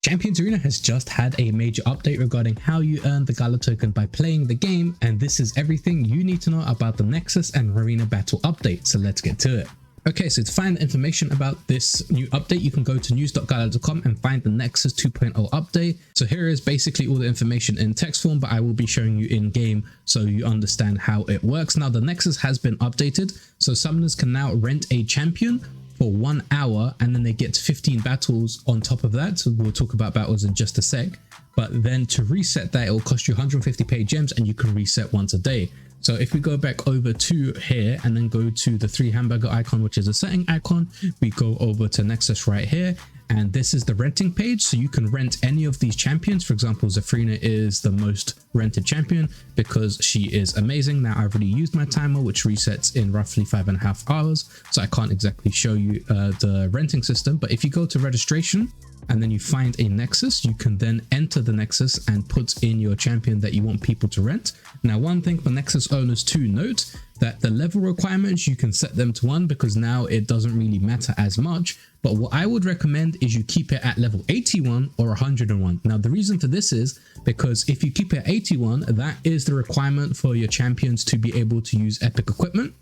Champions Arena has just had a major update regarding how you earn the Gala token by playing the game, and this is everything you need to know about the Nexus and Arena battle update, so let's get to it. Okay, so to find information about this new update, you can go to news.gala.com and find the Nexus 2.0 update. So here is basically all the information in text form, but I will be showing you in game so you understand how it works. Now the Nexus has been updated, so summoners can now rent a champion for 1 hour and then they get 15 battles on top of that. So we'll talk about battles in just a sec, but then to reset that, it will cost you 150 paid gems and you can reset once a day. So if we go back over to here and then go to the 3 hamburger icon, which is a setting icon, we go over to Nexus right here, and this is the renting page. So you can rent any of these champions. For example, Zafrina is the most rented champion because she is amazing. Now I've already used my timer, which resets in roughly 5.5 hours. So I can't exactly show you the renting system, but if you go to registration, and then you find a Nexus, you can then enter the Nexus and put in your champion that you want people to rent. Now, one thing for Nexus owners to note, that the level requirements, you can set them to 1 because now it doesn't really matter as much. But what I would recommend is you keep it at level 81 or 101. Now, the reason for this is because if you keep it at 81, that is the requirement for your champions to be able to use epic equipment.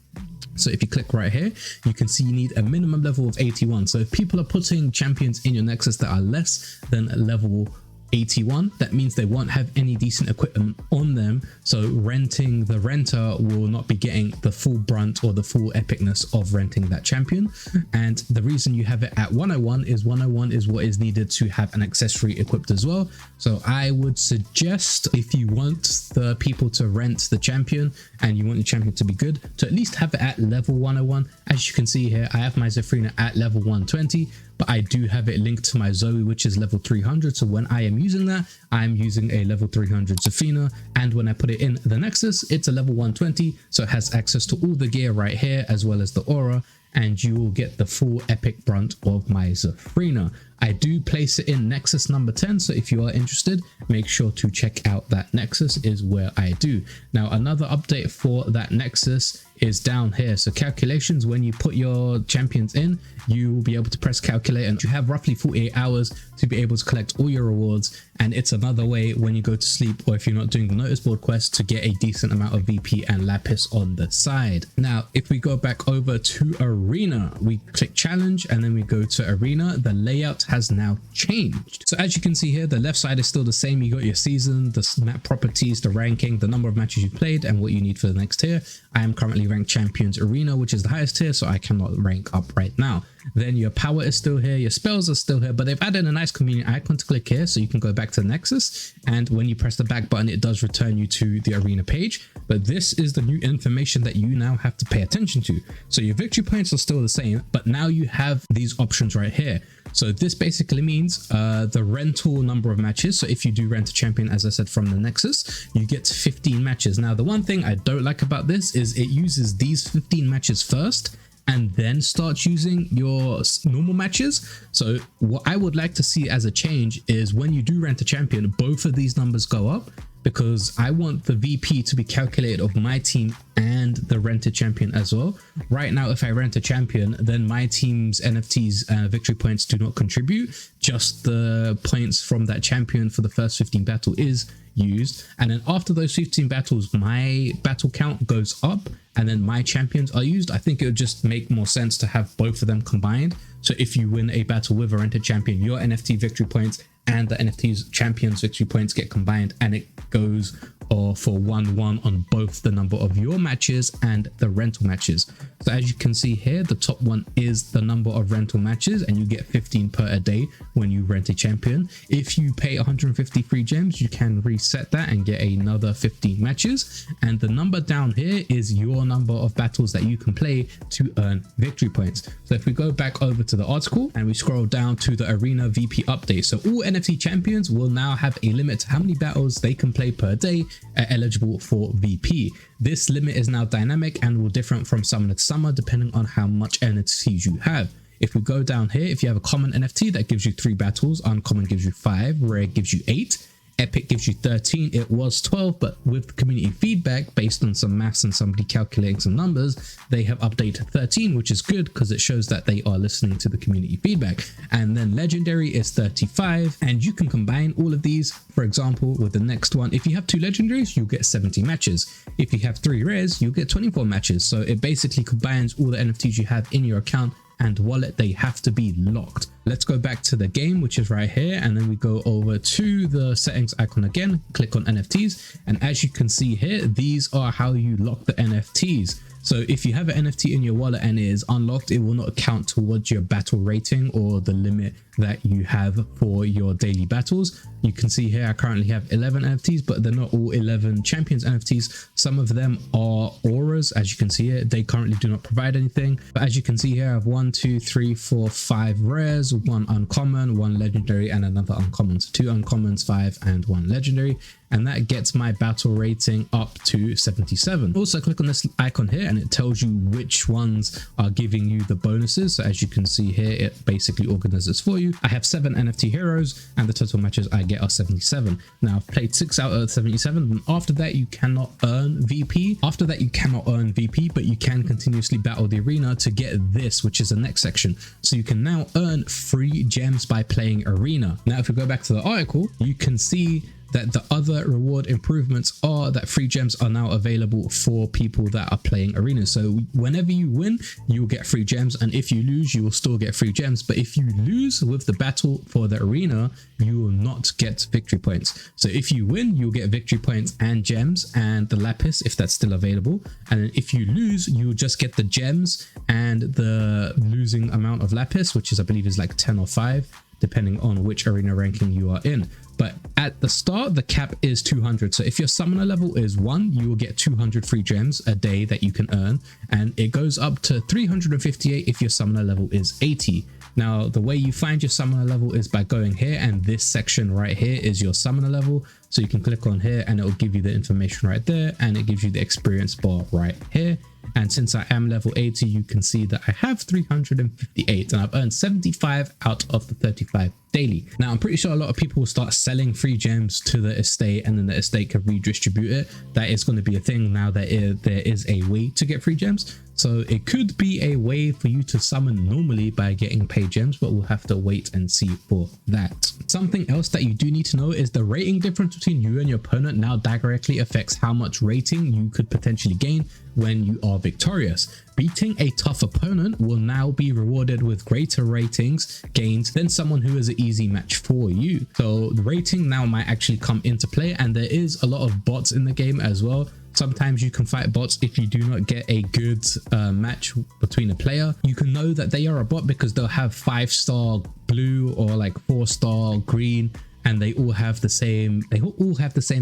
So if you click right here, you can see you need a minimum level of 81. So if people are putting champions in your Nexus that are less than level 81, that means they won't have any decent equipment on them. So renting the renter will not be getting the full brunt or the full epicness of renting that champion. And the reason you have it at 101 is what is needed to have an accessory equipped as well. So I would suggest, if you want the people to rent the champion and you want the champion to be good, to at least have it at level 101. As you can see here, I have my Zafrina at level 120, but I do have it linked to my Zoe, which is level 300. So when I am using that, I'm using a level 300 Zafrina. And when I put it in the Nexus, it's a level 120. So it has access to all the gear right here, as well as the aura. And you will get the full epic brunt of my Zafrina. I do place it in Nexus number 10. So if you are interested, make sure to check out that Nexus is where I do. Now, another update for that Nexus is down here. So calculations, when you put your champions in, you will be able to press calculate and you have roughly 48 hours to be able to collect all your rewards. And it's another way when you go to sleep or if you're not doing the notice board quest to get a decent amount of VP and lapis on the side. Now, if we go back over to Arena, we click challenge and then we go to Arena. The layout has now changed. So as you can see here, the left side is still the same. You got your season, the map properties, the ranking, the number of matches you played, and what you need for the next tier. I am currently ranked Champions Arena, which is the highest tier, so I cannot rank up right now. Then your power is still here, your spells are still here, but they've added a nice convenient icon to click here, so you can go back to the Nexus, and when you press the back button, it does return you to the Arena page. But this is the new information that you now have to pay attention to. So your victory points are still the same, but now you have these options right here. So this basically means the rental number of matches. So if you do rent a champion, as I said, from the Nexus, you get 15 matches. Now, the one thing I don't like about this is it uses these 15 matches first and then starts using your normal matches. So what I would like to see as a change is when you do rent a champion, both of these numbers go up, because I want the VP to be calculated of my team and the rented champion as well. Right now, if I rent a champion, then my team's NFTs victory points do not contribute. Just the points from that champion for the first 15 battle is used. And then after those 15 battles, my battle count goes up and then my champions are used. I think it would just make more sense to have both of them combined. So if you win a battle with a rented champion, your NFT victory points and the NFT's champions victory points get combined, and it goes for 1-1 on both the number of your matches and the rental matches. So as you can see here, the top one is the number of rental matches, and you get 15 per a day when you rent a champion. If you pay 150 free gems, you can reset that and get another 15 matches. And the number down here is your number of battles that you can play to earn victory points. So if we go back over to the article and we scroll down to the Arena VP update, so all NFT champions will now have a limit to how many battles they can play per day eligible for VP. This limit is now dynamic and will differ from summer to summer depending on how much NFTs you have. If we go down here, if you have a common NFT, that gives you 3 battles, uncommon gives you 5, rare gives you 8. Epic gives you 13. It was 12, but with community feedback based on some maths and somebody calculating some numbers, they have updated 13, which is good because it shows that they are listening to the community feedback. And then legendary is 35, and you can combine all of these. For example, with the next one, if you have 2 legendaries, you'll get 70 matches. If you have 3 rares, you'll get 24 matches. So it basically combines all the NFTs you have in your account and wallet. They have to be locked. Let's go back to the game, which is right here, and then we go over to the settings icon again, click on NFTs, and as you can see here, these are how you lock the NFTs. So if you have an NFT in your wallet and it is unlocked, it will not count towards your battle rating or the limit that you have for your daily battles. You can see here I currently have 11 NFTs, but they're not all 11 champions NFTs. Some of them are auras, as you can see here. They currently do not provide anything, but as you can see here, I have 1 2 3 4 5 rares, 1 uncommon, 1 legendary, and another uncommon. So 2 uncommons, 5 and 1 legendary, and that gets my battle rating up to 77. Also click on this icon here and it tells you which ones are giving you the bonuses. So as you can see here, it basically organizes for you. I have 7 NFT heroes and the total matches I get are 77. Now I've played 6 out of 77, and after that you cannot earn VP. After that you cannot earn VP, but you can continuously battle the arena to get this, which is the next section. So you can now earn free gems by playing arena. Now if we go back to the article, you can see that the other reward improvements are that free gems are now available for people that are playing arena. So whenever you win, you will get free gems, and if you lose, you will still get free gems. But if you lose with the battle for the arena, you will not get victory points. So if you win, you'll get victory points and gems and the lapis if that's still available. And then if you lose, you'll just get the gems and the losing amount of lapis, which is I believe is like 10 or 5, depending on which arena ranking you are in. But at the start, the cap is 200. So if your summoner level is 1, you will get 200 free gems a day that you can earn. And it goes up to 358 if your summoner level is 80. Now, the way you find your summoner level is by going here, and this section right here is your summoner level. So you can click on here and it will give you the information right there, and it gives you the experience bar right here. And since I am level 80, you can see that I have 358 and I've earned 75 out of the 35 daily. Now, I'm pretty sure a lot of people will start selling free gems to the estate, and then the estate can redistribute it. That is going to be a thing now that there is a way to get free gems. So it could be a way for you to summon normally by getting paid gems, but we'll have to wait and see for that. Something else that you do need to know is the rating difference between you and your opponent now directly affects how much rating you could potentially gain when you are victorious. Beating a tough opponent will now be rewarded with greater ratings gains than someone who is an easy match for you. So the rating now might actually come into play, and there is a lot of bots in the game as well. Sometimes you can fight bots if you do not get a good match between a player. You can know that they are a bot because they'll have 5-star blue or like 4-star green, and they all have the same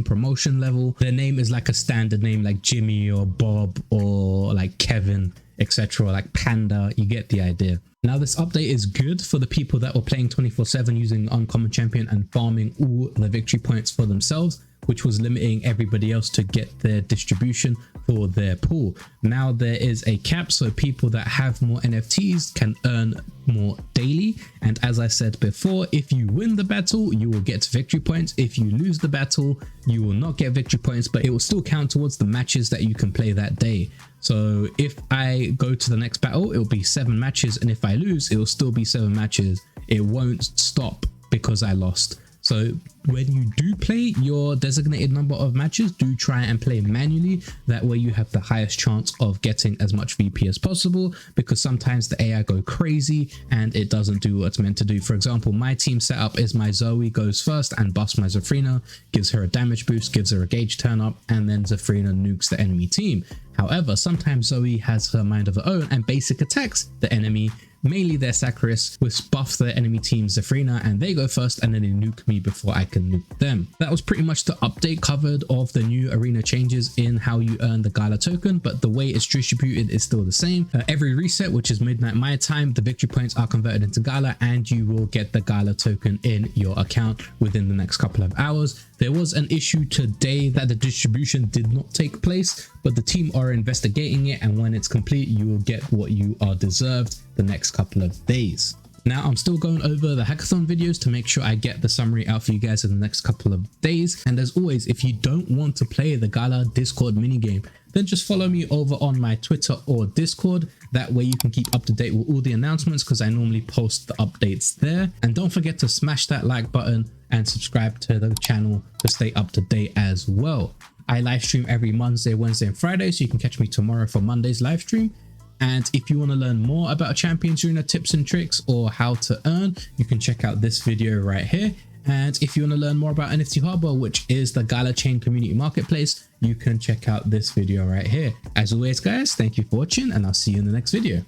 promotion level. Their name is like a standard name like Jimmy or Bob or like Kevin, etc., like Panda. You get the idea. Now this update is good for the people that were playing 24/7 using uncommon champion and farming all the victory points for themselves, which was limiting everybody else to get their distribution for their pool. Now there is a cap, so people that have more NFTs can earn more daily. And as I said before, if you win the battle, you will get victory points. If you lose the battle, you will not get victory points, but it will still count towards the matches that you can play that day. So if I go to the next battle, it will be 7 matches, and if I lose, it will still be 7 matches. It won't stop because I lost. So when you do play your designated number of matches, do try and play manually. That way you have the highest chance of getting as much VP as possible, because sometimes the AI go crazy and it doesn't do what it's meant to do. For example, my team setup is my Zoe goes first and buffs my Zafrina, gives her a damage boost, gives her a gauge turn up, and then Zafrina nukes the enemy team. However, sometimes Zoe has her mind of her own and basic attacks the enemy, mainly their Sacris, which buff the enemy team Zafrina, and they go first and then they nuke me before I can nuke them. That was pretty much the update covered of the new arena changes in how you earn the Gala token, but the way it's distributed is still the same. Every reset, which is midnight my time, the victory points are converted into Gala and you will get the Gala token in your account within the next couple of hours. There was an issue today that the distribution did not take place, but the team are investigating it, and when it's complete, you will get what you are deserved the next couple of days. Now I'm still going over the hackathon videos to make sure I get the summary out for you guys in the next couple of days. And as always, if you don't want to play the Gala Discord minigame, then just follow me over on my Twitter or Discord. That way you can keep up to date with all the announcements, because I normally post the updates there. And don't forget to smash that like button and subscribe to the channel to stay up to date as well. I live stream every Monday, Wednesday and Friday, so you can catch me tomorrow for Monday's live stream. And if you want to learn more about Champions Arena tips and tricks or how to earn, you can check out this video right here. And if you want to learn more about NFT Harbor, which is the Galachain community marketplace, you can check out this video right here. As always, guys, thank you for watching, and I'll see you in the next video.